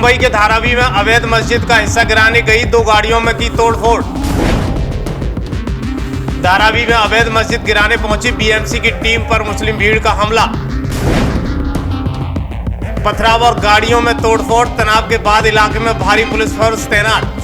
मुंबई के धारावी में अवैध मस्जिद का हिस्सा गिराने गई 2 गाड़ियों में की तोड़फोड़। धारावी में अवैध मस्जिद गिराने पहुंची बीएमसी की टीम पर मुस्लिम भीड़ का हमला। पथराव और गाड़ियों में तोड़फोड़। तनाव के बाद इलाके में भारी पुलिस फोर्स तैनात।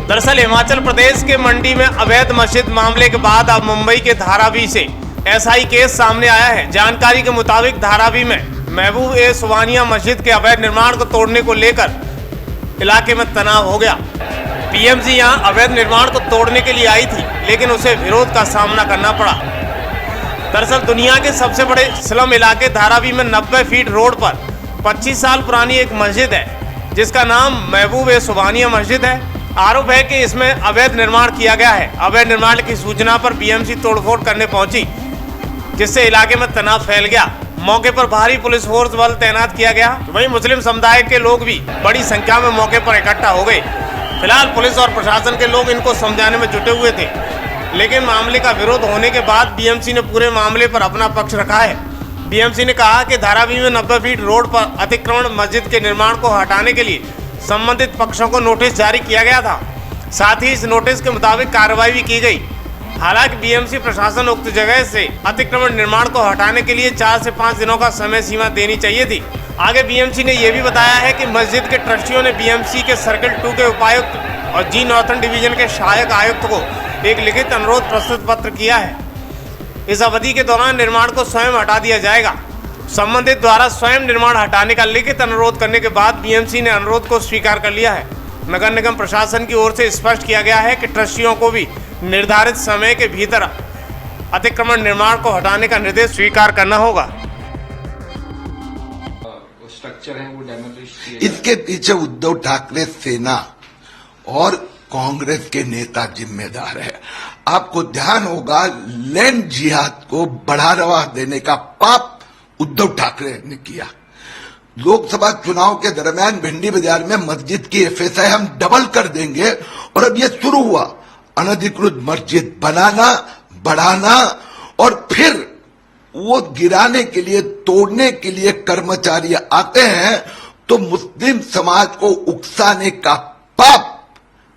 दरअसल हिमाचल प्रदेश के मंडी में अवैध मस्जिद मामले के बाद अब मुंबई के धारावी से ऐसा ही केस सामने आया है। जानकारी के मुताबिक धारावी में महबूब ए सुबानिया मस्जिद के अवैध निर्माण को तोड़ने को लेकर इलाके में तनाव हो गया। बीएमसी यहां अवैध निर्माण को तोड़ने के लिए आई थी, लेकिन उसे विरोध का सामना करना पड़ा। दरअसल दुनिया के सबसे बड़े स्लम इलाके धारावी में 90 फीट रोड पर 25 साल पुरानी एक मस्जिद है, जिसका नाम महबूब ए सुबानिया मस्जिद है। आरोप है कि इसमें अवैध निर्माण किया गया है। अवैध निर्माण की सूचना पर बीएमसी तोड़फोड़ करने पहुंची, जिससे इलाके में तनाव फैल गया। मौके पर भारी पुलिस फोर्स बल तैनात किया गया। वहीं मुस्लिम समुदाय के लोग भी बड़ी संख्या में मौके पर इकट्ठा हो गए। फिलहाल पुलिस और प्रशासन के लोग इनको समझाने में जुटे हुए थे, लेकिन मामले का विरोध होने के बाद बीएमसी ने पूरे मामले पर अपना पक्ष रखा है। बीएमसी ने कहा कि धारावी में 90 फीट रोड पर अतिक्रमण मस्जिद के निर्माण को हटाने के लिए संबंधित पक्षों को नोटिस जारी किया गया था। साथ ही इस नोटिस के मुताबिक कार्रवाई भी की गई। हालांकि बीएमसी प्रशासन उक्त जगह से अतिक्रमण निर्माण को हटाने के लिए 4 से 5 दिनों का समय सीमा देनी चाहिए थी। आगे बीएमसी ने यह भी बताया है कि मस्जिद के ट्रस्टियों ने बीएमसी के सर्किल 2 के उपायुक्त और जी नॉर्थन डिवीजन के सहायक आयुक्त को एक लिखित अनुरोध प्रस्तुत पत्र किया है। इस अवधि के दौरान निर्माण को स्वयं हटा दिया जाएगा। संबंधित द्वारा स्वयं निर्माण हटाने का लिखित अनुरोध करने के बाद बीएमसी ने अनुरोध को स्वीकार कर लिया है। नगर निगम प्रशासन की ओर से स्पष्ट किया गया है कि ट्रस्टियों को भी निर्धारित समय के भीतर अतिक्रमण निर्माण को हटाने का निर्देश स्वीकार करना होगा। स्ट्रक्चर है वो डेमोलिश किया। इसके पीछे उद्धव ठाकरे सेना और कांग्रेस के नेता जिम्मेदार है। आपको ध्यान होगा, लैंड जिहाद को बढ़ावा देने का पाप उद्धव ठाकरे ने किया। लोकसभा चुनाव के दरमियान भिंडी बाजार में मस्जिद की एफएसआई हम डबल कर देंगे, और अब ये शुरू हुआ अनधिकृत मस्जिद बनाना, बढ़ाना, और फिर वो गिराने के लिए, तोड़ने के लिए कर्मचारी आते हैं, तो मुस्लिम समाज को उकसाने का पाप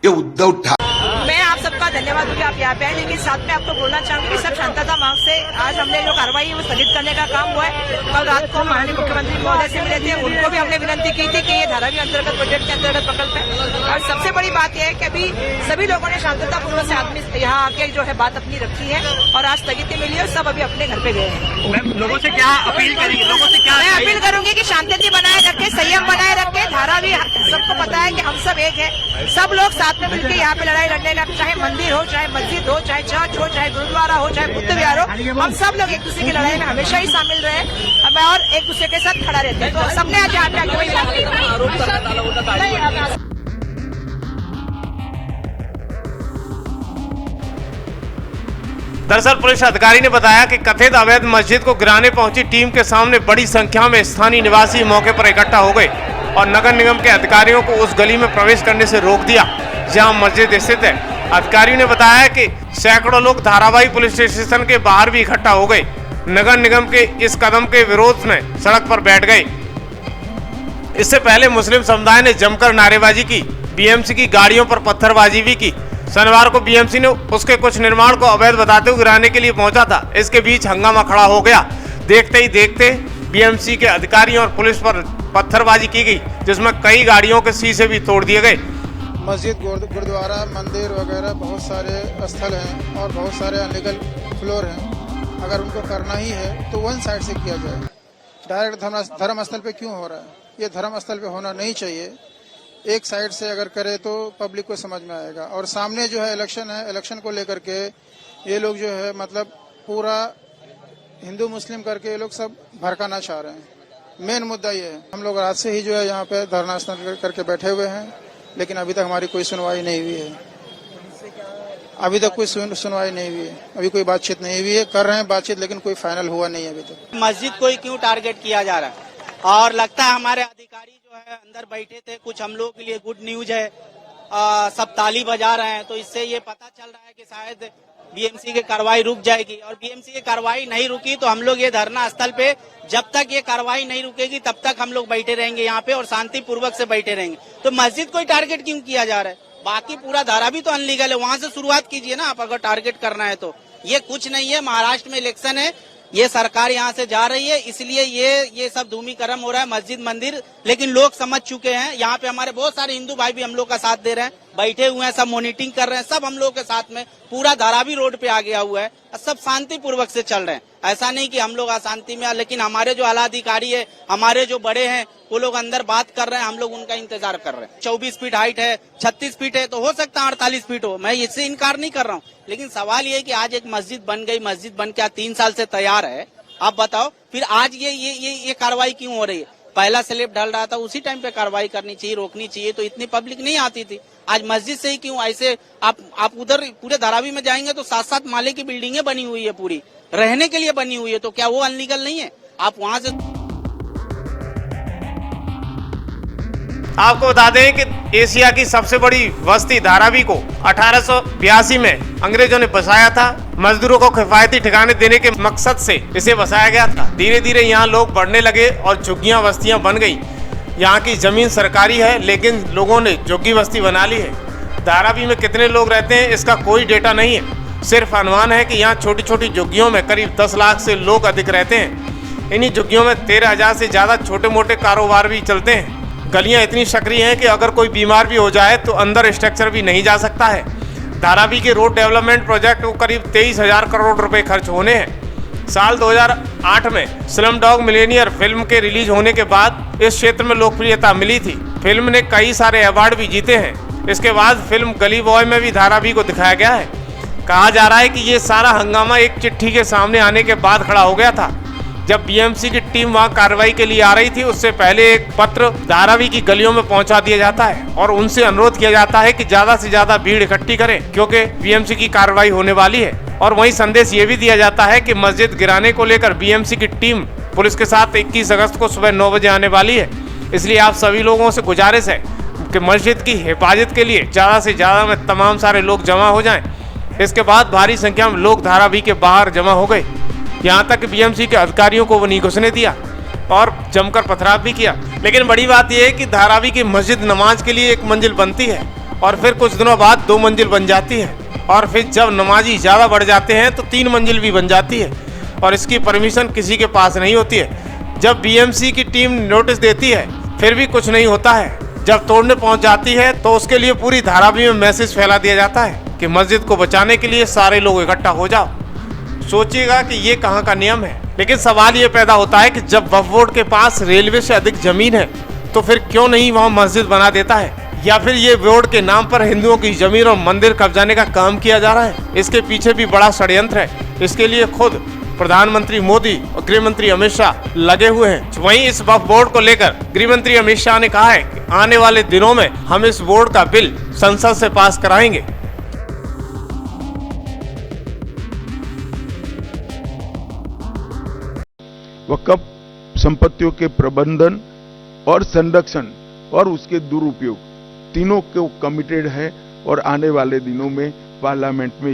ये उद्धव ठाकरे। मैं आप सबका धन्यवाद दूंगी, आप यहाँ पे आए, लेकिन साथ में आपको बोलना चाहूंगी कि सब शांतता मांग से आज हमने जो कार्रवाई है वो स्थगित करने का काम हुआ है। कल रात को माननीय मुख्यमंत्री महोदय से मिले थे, उनको भी हमने विनती की थी कि ये धारावी अंतर्गत प्रोजेक्ट के अंतर्गत प्रकल्प है। और सबसे बड़ी बात यह है कि अभी सभी लोगों ने शांततापूर्वक से आदमी यहाँ आके जो है बात अपनी रखी है और आज स्थगिति मिली और सब अभी अपने घर पे गए हैं। लोगों से क्या अपील करेंगे? लोगों से क्या मैं अपील करूंगी कि शांति बनाए रखे, संयम बनाए रखे। धारावी सबको पता है कि हम सब एक है, सब लोग साथ में मिलकर यहाँ पे लड़ाई लड़ने लगे। चाहे मंदिर हो, चाहे मस्जिद हो, चाहे चर्च हो, चाहे गुरुद्वारा हो, चाहे बुद्ध विहार हो, हम सब लोग एक दूसरे की लड़ाई में हमेशा ही शामिल रहे और एक दूसरे के साथ खड़ा रहते हैं। तो सबने आज यहाँ पे आगे वही दरअसल पुलिस अधिकारी ने बताया कि कथित अवैध मस्जिद को गिराने पहुंची टीम के सामने बड़ी संख्या में स्थानीय निवासी मौके पर इकट्ठा हो गए और नगर निगम के अधिकारियों को उस गली में प्रवेश करने से रोक दिया जहां मस्जिद स्थित है। अधिकारियों ने बताया कि सैकड़ों लोग धारावी पुलिस स्टेशन के बाहर भी इकट्ठा हो गए। नगर निगम के इस कदम के विरोध में सड़क पर बैठ गए। इससे पहले मुस्लिम समुदाय ने जमकर नारेबाजी की, बीएमसी की गाड़ियों पर पत्थरबाजी भी की। शनिवार को बीएमसी ने उसके कुछ निर्माण को अवैध बताते हुए गिराने के लिए पहुंचा था। इसके बीच हंगामा खड़ा हो गया। देखते ही देखते बीएमसी के अधिकारियों और पुलिस पर पत्थरबाजी की गई, जिसमें कई गाड़ियों के शीशे भी तोड़ दिए गए। मस्जिद, गुरुद्वारा, मंदिर वगैरह बहुत सारे स्थल हैं और बहुत सारे अनलीगल फ्लोर हैं। अगर उनको करना ही है तो वन साइड से किया जाए। डायरेक्ट धर्म स्थल पे क्यों हो रहा है? ये धर्म स्थल पे होना नहीं चाहिए। एक साइड से अगर करे तो पब्लिक को समझ में आएगा। और सामने जो है इलेक्शन है, इलेक्शन को लेकर के ये लोग जो है मतलब पूरा हिंदू मुस्लिम करके ये लोग सब भड़काना चाह रहे हैं। मेन मुद्दा ये है। हम लोग रात से ही जो है यहाँ पे धरना करके बैठे हुए हैं, लेकिन अभी तक हमारी कोई सुनवाई नहीं हुई है। अभी तक कोई सुनवाई नहीं हुई है, अभी कोई बातचीत नहीं हुई है। कर रहे हैं बातचीत, लेकिन कोई फाइनल हुआ नहीं है अभी तक। मस्जिद को ही क्यों टारगेट किया जा रहा है? और लगता है हमारे अधिकारी जो है अंदर बैठे थे, कुछ हम लोगों के लिए गुड न्यूज है, सब ताली बजा रहे हैं, तो इससे ये पता चल रहा है कि शायद बीएमसी की कार्रवाई रुक जाएगी, और बीएमसी की कार्रवाई नहीं रुकी तो हम लोग ये धरना स्थल पे जब तक ये कार्रवाई नहीं रुकेगी तब तक हम लोग बैठे रहेंगे यहाँ पे, और शांति पूर्वक से बैठे रहेंगे। तो मस्जिद को टारगेट क्यों किया जा रहा है? बाकी पूरा धारा भी तो अनलीगल है, वहां से शुरुआत कीजिए ना आप, अगर टारगेट करना है तो। ये कुछ नहीं है, महाराष्ट्र में इलेक्शन है, ये सरकार यहाँ से जा रही है, इसलिए ये सब धूमीकरण हो रहा है मस्जिद मंदिर। लेकिन लोग समझ चुके हैं, यहाँ पे हमारे बहुत सारे हिंदू भाई भी हम लोग का साथ दे रहे हैं, बैठे हुए हैं, सब मॉनिटरिंग कर रहे हैं, सब हम लोग के साथ में। पूरा धारावी रोड पे आ गया हुआ है, सब शांति पूर्वक से चल रहे हैं। ऐसा नहीं कि हम लोग अशांति में, लेकिन हमारे जो आला अधिकारी है, हमारे जो बड़े हैं, वो लोग अंदर बात कर रहे हैं, हम लोग उनका इंतजार कर रहे हैं। 24 फीट हाइट है, 36 फीट है, तो हो सकता है 48 फीट हो, मैं इससे इनकार नहीं कर रहा हूँ। लेकिन सवाल ये है कि आज एक मस्जिद बन गई, मस्जिद बन के 3 साल से तैयार है, आप बताओ फिर आज ये कार्रवाई क्यों हो रही है? पहला स्लैब ढल रहा था, उसी टाइम पे कार्रवाई करनी चाहिए, रोकनी चाहिए, तो इतनी पब्लिक नहीं आती थी। आज मस्जिद से ही क्यों ऐसे? आप उधर पूरे धारावी में जाएंगे तो 7-7 माले की बिल्डिंगें बनी हुई है, पूरी रहने के लिए बनी हुई है, तो क्या वो अनलीगल नहीं है? आप वहां से आपको बता दें कि एशिया की सबसे बड़ी बस्ती धारावी को 1882 में अंग्रेजों ने बसाया था। मजदूरों को किफायती ठिकाने देने के मकसद से इसे बसाया गया था। धीरे धीरे यहाँ लोग बढ़ने लगे और झुग्गियां बस्तियां बन गई। यहाँ की जमीन सरकारी है, लेकिन लोगों ने झुग्गी बस्ती बना ली है। धारावी में कितने लोग रहते हैं इसका कोई डेटा नहीं है, सिर्फ अनुमान है कि यहाँ छोटी छोटी झुग्गियों में करीब 10 लाख से लोग अधिक रहते हैं। इन्हीं झुग्गियों में 13,000 से ज्यादा छोटे मोटे कारोबार भी चलते हैं। गलियां इतनी सकरी हैं कि अगर कोई बीमार भी हो जाए तो अंदर स्ट्रक्चर भी नहीं जा सकता है। धारावी के रोड डेवलपमेंट प्रोजेक्ट को करीब 23,000 करोड़ रुपए खर्च होने हैं। साल 2008 में स्लम डॉग मिलेनियर फिल्म के रिलीज होने के बाद इस क्षेत्र में लोकप्रियता मिली थी। फिल्म ने कई सारे अवार्ड भी जीते हैं। इसके बाद फिल्म गली बॉय में भी धारावी को दिखाया गया है। कहा जा रहा है कि ये सारा हंगामा एक चिट्ठी के सामने आने के बाद खड़ा हो गया था। जब बीएमसी की टीम वहां कार्रवाई के लिए आ रही थी, उससे पहले एक पत्र धारावी की गलियों में पहुंचा दिया जाता है और उनसे अनुरोध किया जाता है कि ज्यादा से ज्यादा भीड़ इकट्ठी करें, क्योंकि बीएमसी की कार्रवाई होने वाली है। और वहीं संदेश ये भी दिया जाता है कि मस्जिद गिराने को लेकर बीएमसी की टीम पुलिस के साथ 21 अगस्त को सुबह 9 बजे आने वाली है। इसलिए आप सभी लोगों से गुजारिश है कि मस्जिद की हिफाजत के लिए ज्यादा से ज्यादा में तमाम सारे लोग जमा हो जाएं। इसके बाद भारी संख्या में लोग धारावी के बाहर जमा हो गए। यहाँ तक बीएमसी के अधिकारियों को वो नहीं घुसने दिया और जमकर पथराव भी किया। लेकिन बड़ी बात यह है कि धारावी की मस्जिद नमाज के लिए 1 मंजिल बनती है और फिर कुछ दिनों बाद 2 मंजिल बन जाती है, और फिर जब नमाजी ज़्यादा बढ़ जाते हैं तो 3 मंजिल भी बन जाती है, और इसकी परमिशन किसी के पास नहीं होती है। जब बीएमसी की टीम नोटिस देती है फिर भी कुछ नहीं होता है। जब तोड़ने पहुँच जाती है तो उसके लिए पूरी धारावी में मैसेज फैला दिया जाता है कि मस्जिद को बचाने के लिए सारे लोग इकट्ठा हो जाओ। सोचिएगा कि ये कहाँ का नियम है। लेकिन सवाल ये पैदा होता है कि जब वक्फ बोर्ड के पास रेलवे से अधिक जमीन है तो फिर क्यों नहीं वहाँ मस्जिद बना देता है, या फिर ये बोर्ड के नाम पर हिंदुओं की जमीन और मंदिर कब्जाने का काम किया जा रहा है। इसके पीछे भी बड़ा षड्यंत्र है। इसके लिए खुद प्रधानमंत्री मोदी और गृह मंत्री अमित शाह लगे हुए हैं। वहीं इस वक्फ बोर्ड को लेकर गृह मंत्री अमित शाह ने कहा है कि आने वाले दिनों में हम इस बोर्ड का बिल संसद से पास कराएंगे। वक्फ संपत्तियों के प्रबंधन और संरक्षण और उसके दुरुपयोग तीनों को कमिटेड है, और आने वाले दिनों में पार्लियामेंट में